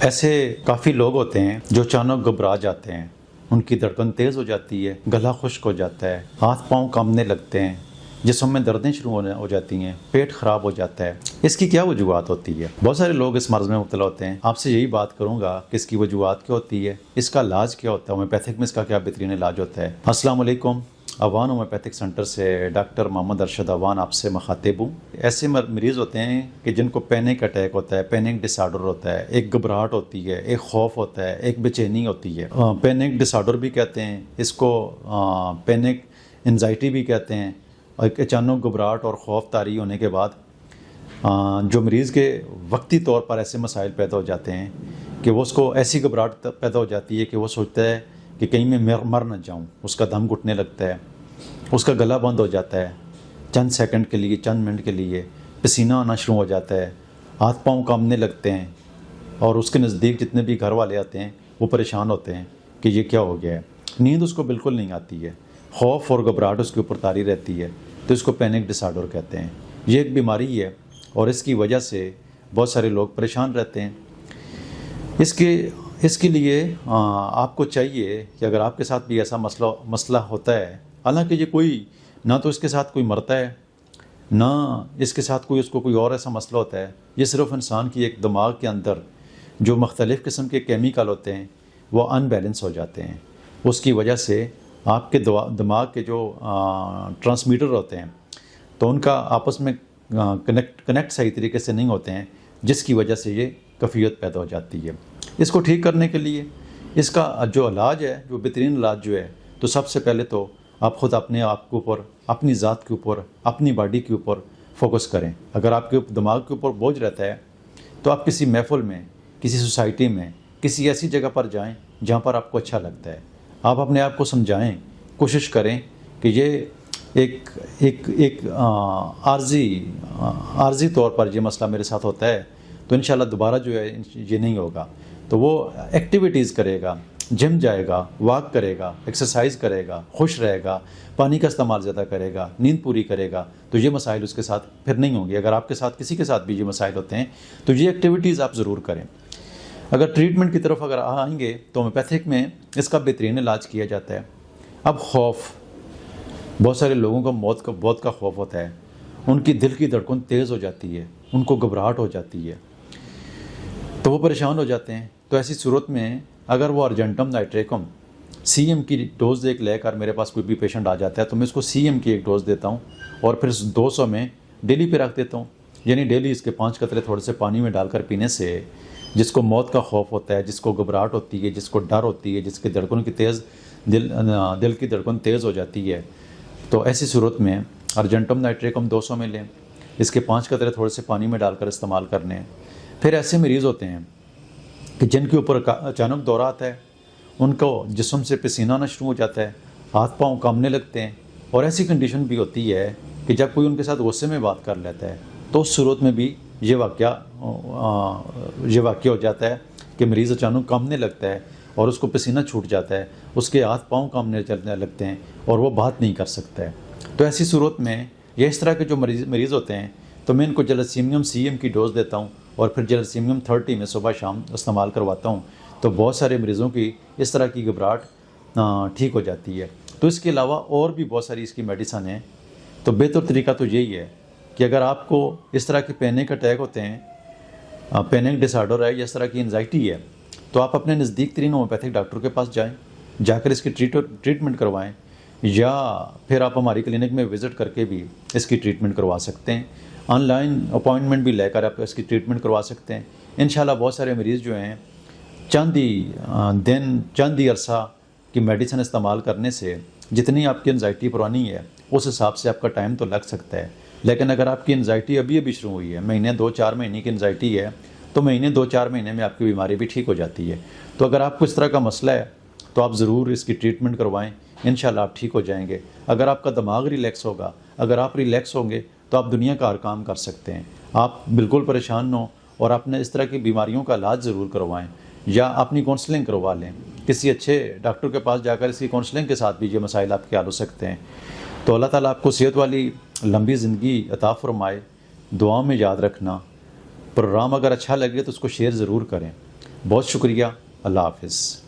ایسے کافی لوگ ہوتے ہیں جو اچانک گھبرا جاتے ہیں، ان کی دھڑکن تیز ہو جاتی ہے، گلا خشک ہو جاتا ہے، ہاتھ پاؤں کانپنے لگتے ہیں، جسم میں دردیں شروع ہو جاتی ہیں، پیٹ خراب ہو جاتا ہے۔ اس کی کیا وجوہات ہوتی ہے؟ بہت سارے لوگ اس مرض میں مبتلا ہوتے ہیں۔ آپ سے یہی بات کروں گا کہ اس کی وجوہات کیا ہوتی ہے، اس کا علاج کیا ہوتا ہے، ہومیوپیتھک میں اس کا کیا بہترین علاج ہوتا ہے۔ السلام علیکم، اوان ہومیوپیتھک سینٹر سے ڈاکٹر محمد ارشد اوان آپ سے مخاطب ہوں۔ ایسے مریض ہوتے ہیں کہ جن کو پینک اٹیک ہوتا ہے، پینک ڈس آرڈر ہوتا ہے، ایک گھبراہٹ ہوتی ہے، ایک خوف ہوتا ہے، ایک بے چینی ہوتی ہے۔ پینک ڈس آرڈر بھی کہتے ہیں اس کو، پینک انزائٹی بھی کہتے ہیں۔ ایک اچانک گھبراہٹ اور خوف طاری ہونے کے بعد جو مریض کے وقتی طور پر ایسے مسائل پیدا ہو جاتے ہیں کہ وہ اس کو ایسی گھبراہٹ پیدا ہو جاتی ہے کہ وہ سوچتا ہے کہ کہیں میں مر نہ جاؤں، اس کا دم گھٹنے لگتا ہے، اس کا گلا بند ہو جاتا ہے، چند سیکنڈ کے لیے، چند منٹ کے لیے پسینہ آنا شروع ہو جاتا ہے، ہاتھ پاؤں کانپنے لگتے ہیں، اور اس کے نزدیک جتنے بھی گھر والے آتے ہیں وہ پریشان ہوتے ہیں کہ یہ کیا ہو گیا ہے۔ نیند اس کو بالکل نہیں آتی ہے، خوف اور گھبراہٹ اس کے اوپر طاری رہتی ہے، تو اس کو پینک ڈس آرڈر کہتے ہیں۔ یہ ایک بیماری ہے اور اس کی وجہ سے بہت سارے لوگ پریشان رہتے ہیں۔ اس کے لیے آپ کو چاہیے کہ اگر آپ کے ساتھ بھی ایسا مسئلہ ہوتا ہے، حالانکہ یہ کوئی نہ تو اس کے ساتھ کوئی مرتا ہے، نہ اس کے ساتھ اس کو کوئی اور ایسا مسئلہ ہوتا ہے، یہ صرف انسان کی ایک دماغ کے اندر جو مختلف قسم کے کیمیکل ہوتے ہیں وہ ان بیلنس ہو جاتے ہیں۔ اس کی وجہ سے آپ کے دماغ کے جو ٹرانسمیٹر ہوتے ہیں تو ان کا آپس میں کنیکٹ صحیح طریقے سے نہیں ہوتے ہیں، جس کی وجہ سے یہ کیفیت پیدا ہو جاتی ہے۔ اس کو ٹھیک کرنے کے لیے اس کا جو علاج ہے، جو بہترین علاج جو ہے، تو سب سے پہلے تو آپ خود اپنے آپ کے اوپر، اپنی ذات کے اوپر، اپنی باڈی کے اوپر فوکس کریں۔ اگر آپ کے دماغ کے اوپر بوجھ رہتا ہے تو آپ کسی محفل میں، کسی سوسائٹی میں، کسی ایسی جگہ پر جائیں جہاں پر آپ کو اچھا لگتا ہے۔ آپ اپنے آپ کو سمجھائیں، کوشش کریں کہ یہ ایک عارضی طور پر یہ مسئلہ میرے ساتھ ہوتا ہے، تو انشاءاللہ دوبارہ جو ہے یہ نہیں ہوگا۔ تو وہ ایکٹیویٹیز کرے گا، جم جائے گا، واک کرے گا، ایکسرسائز کرے گا، خوش رہے گا، پانی کا استعمال زیادہ کرے گا، نیند پوری کرے گا، تو یہ مسائل اس کے ساتھ پھر نہیں ہوں گے۔ اگر آپ کے ساتھ کسی کے ساتھ بھی یہ مسائل ہوتے ہیں تو یہ ایکٹیویٹیز آپ ضرور کریں۔ اگر ٹریٹمنٹ کی طرف اگر آئیں گے تو ہومیوپیتھک میں اس کا بہترین علاج کیا جاتا ہے۔ اب خوف، بہت سارے لوگوں کو موت کا خوف ہوتا ہے، ان کی دل کی دھڑکن تیز ہو جاتی ہے، ان کو گھبراہٹ ہو جاتی ہے، تو وہ پریشان ہو جاتے ہیں۔ تو ایسی صورت میں اگر وہ ارجنٹم نائٹریکم سی ایم کی ڈوز ایک لے کر میرے پاس کوئی بھی پیشنٹ آ جاتا ہے تو میں اس کو سی ایم کی ایک ڈوز دیتا ہوں اور پھر 200 میں ڈیلی پہ رکھ دیتا ہوں، یعنی ڈیلی اس کے 5 قطرے تھوڑے سے پانی میں ڈال کر پینے سے جس کو موت کا خوف ہوتا ہے، جس کو گھبراہٹ ہوتی ہے، جس کو ڈر ہوتی ہے، جس کے دھڑکن کی دل کی دھڑکن تیز ہو جاتی ہے، تو ایسی صورت میں ارجنٹم نائٹریکم 200 میں لیں، اس کے 5 قطرے تھوڑے سے پانی میں ڈال کر استعمال کرنے ہیں۔ پھر ایسے مریض ہوتے ہیں کہ جن کے اوپر اچانک دورہ آتا ہے، ان کو جسم سے پسینہ آنا شروع ہو جاتا ہے، ہاتھ پاؤں کانپنے لگتے ہیں، اور ایسی کنڈیشن بھی ہوتی ہے کہ جب کوئی ان کے ساتھ غصے میں بات کر لیتا ہے تو اس صورت میں بھی یہ واقعہ ہو جاتا ہے کہ مریض اچانک کانپنے لگتا ہے اور اس کو پسینہ چھوٹ جاتا ہے، اس کے ہاتھ پاؤں کانپنے چلنے لگتے ہیں اور وہ بات نہیں کر سکتا ہے۔ تو ایسی صورت میں یہ اس طرح کے جو مریض ہوتے ہیں تو میں ان کو جلسیمیم سی ایم کی ڈوز دیتا ہوں اور پھر جلسیمیم 30 میں صبح شام استعمال کرواتا ہوں، تو بہت سارے مریضوں کی اس طرح کی گھبراہٹ ٹھیک ہو جاتی ہے۔ تو اس کے علاوہ اور بھی بہت ساری اس کی میڈیسن ہیں، تو بہتر طریقہ تو یہی ہے کہ اگر آپ کو اس طرح کے پینک اٹیک ہوتے ہیں، پینک ڈس آرڈر ہے یا اس طرح کی انزائٹی ہے، تو آپ اپنے نزدیک ترین ہومیوپیتھک ڈاکٹر کے پاس جائیں، جا کر اس کی ٹریٹمنٹ کروائیں، یا پھر آپ ہماری کلینک میں وزٹ کر کے بھی اس کی ٹریٹمنٹ کروا سکتے ہیں۔ آن لائن اپوائنٹمنٹ بھی لے کر آپ اس کی ٹریٹمنٹ کروا سکتے ہیں۔ انشاءاللہ بہت سارے مریض جو ہیں چند ہی عرصہ کی میڈیسن استعمال کرنے سے جتنی آپ کی انزائٹی پرانی ہے اس حساب سے آپ کا ٹائم تو لگ سکتا ہے، لیکن اگر آپ کی انزائٹی ابھی شروع ہوئی ہے، مہینے 2-4 مہینے کی انزائٹی ہے، تو مہینے 2-4 مہینے میں آپ کی بیماری بھی ٹھیک ہو جاتی ہے۔ تو اگر آپ کو اس طرح کا مسئلہ ہے تو آپ ضرور اس کی ٹریٹمنٹ کروائیں، انشاءاللہ آپ ٹھیک ہو جائیں گے۔ اگر آپ کا دماغ ریلیکس ہوگا، اگر آپ ریلیکس ہوں گے تو آپ دنیا کا ہر کام کر سکتے ہیں۔ آپ بالکل پریشان نہ ہوں اور اپنے اس طرح کی بیماریوں کا علاج ضرور کروائیں، یا اپنی کونسلنگ کروا لیں، کسی اچھے ڈاکٹر کے پاس جا کر اس کی کونسلنگ کے ساتھ بھی یہ مسائل آپ کے حل ہو سکتے ہیں۔ تو اللہ تعالیٰ آپ کو صحت والی لمبی زندگی عطا فرمائے۔ دعاؤں میں یاد رکھنا، پروگرام اگر اچھا لگے تو اس کو شیئر ضرور کریں۔ بہت شکریہ. اللہ حافظ.